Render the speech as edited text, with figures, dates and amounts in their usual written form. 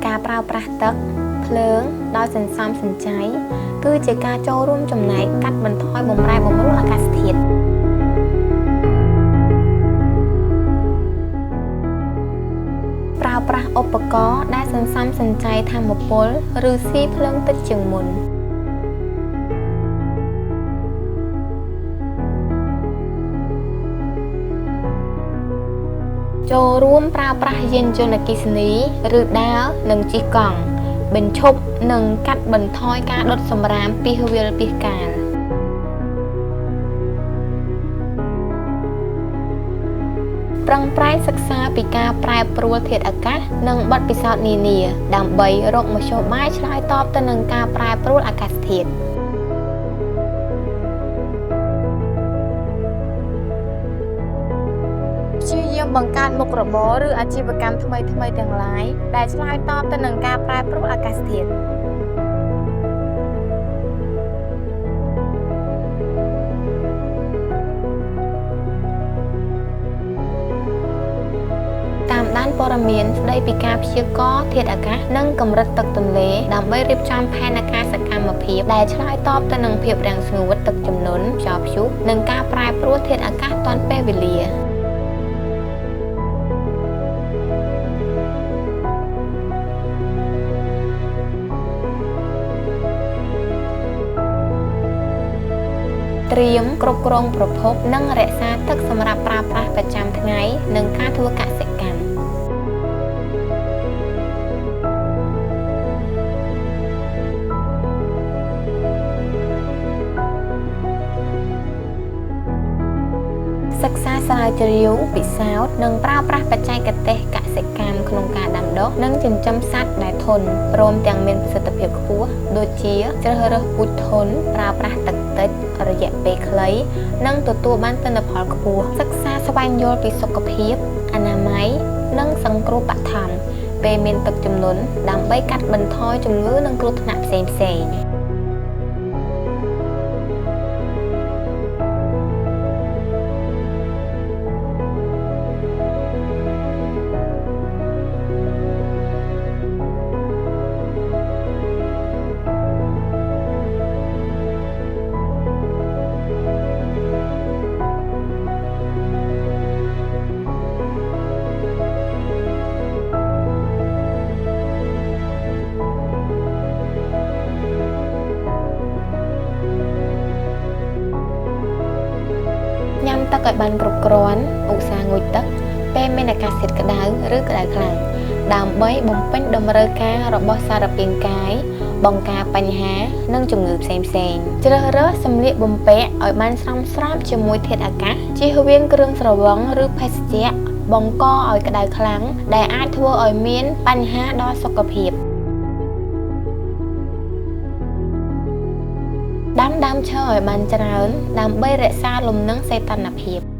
ការប្រើប្រាស់ទឹកភ្លើងដោយសន្សំសំចៃគឺជាការចូលរួមចំណែកកាត់បន្ថយបម្រែបម្រួលអាកាសធាតុប្រើប្រាស់ឧបករណ៍ដែលសន្សំសំចៃថាមពលឬស៊ីភ្លើងតិចជាងមុនចូលរួមប្រើប្រាស់យានយន្តអគ្គិសនីឬដាវនិងជិះកង់បញ្ឈប់និងកាត់បន្ថយការដុតសំរាមពីវាលពីកាលប្រឹងប្រែងសិក្សាពីការប្រែប្រួលធាតុអាកាសនិងបទពិសោធន៍នានាដើម្បីរកមធ្យោបាយឆ្លើយតបទៅនឹងការប្រែប្រួលអាកាសធាតុព្យាយាមបង្កើតមុខរបរឬអាជីវកម្មថ្មីៗទាំងឡាយដែលឆ្លើយតបទៅនឹងការប្រែប្រួលអាកាសធាតុតាមដានព័ត៌មានស្ដីពីការព្យាករណ៍ធាតុអាកាសនិងកម្រិតទឹកទន្លេដើម្បីរៀបចំផែនការសកម្មភាពដែលឆ្លើយតបទៅនឹងភាពរាំងស្ងួតទឹកជំនន់ខ្យល់ព្យុះនិងការប្រែប្រួលធាតុអាកាសទាន់ពេលវេលាត្រៀមគ្រប់គ្រងប្រភពនិងរក្សាទឹកសម្រាប់ប្រើប្រាស់ប្រចាំថ្ងៃនិងការធ្វើកសិកម្មសិក្សាស្រាវជ្រាវពិសោធន៍និងប្រើប្រាស់បច្ចេកទេសកសិកម្មក្នុងការដាំដុះនិងចិញ្ចឹមសត្វដែលធន់ព្រមទាំងមានប្រសិទ្ធភាពខ្ពស់ដូចជាជ្រើសរើសពូជធន់ប្រើប្រាស់ទឹកតិចរយៈពេលខ្លីនិងទទួលបានទិន្នផលខ្ពស់សិក្សាស្វែងយល់ពីសុខភាពអនាម័យនិងសង្គ្រោះបឋមពេលមានទឹកជំនន់ដើម្បីកាត់បន្ថយជំងឺនិងគ្រោះថ្នាក់ផ្សេងៗញ៉ាំទឹកឲ្យបានគ្រប់គ្រាន់ឧស្សាហ៍ងូតទឹកពេលមានអាកាសធាតុក្តៅឬក្តៅខ្លាំងដើម្បីបំពេញតម្រូវការរបស់សារពាង្គកាយបង្ការបញ្ហានិងជំងឺផ្សេងៗជ្រើសរើសសម្លៀកបំពាក់ឲ្យបានសមស្របជាមួយធាតុអាកាសជៀសវាងគ្រឿងស្រវឹងឬភេសជ្ជៈបង្កឲ្យក្តៅខ្លាំងដែលអាចធ្វើឲ្យមានបញ្ហាដល់សុខភាពដាំដើមឈើឲ្យបានច្រើនដើម្បីរក្សាលំនឹងសីតុណ្ហភាព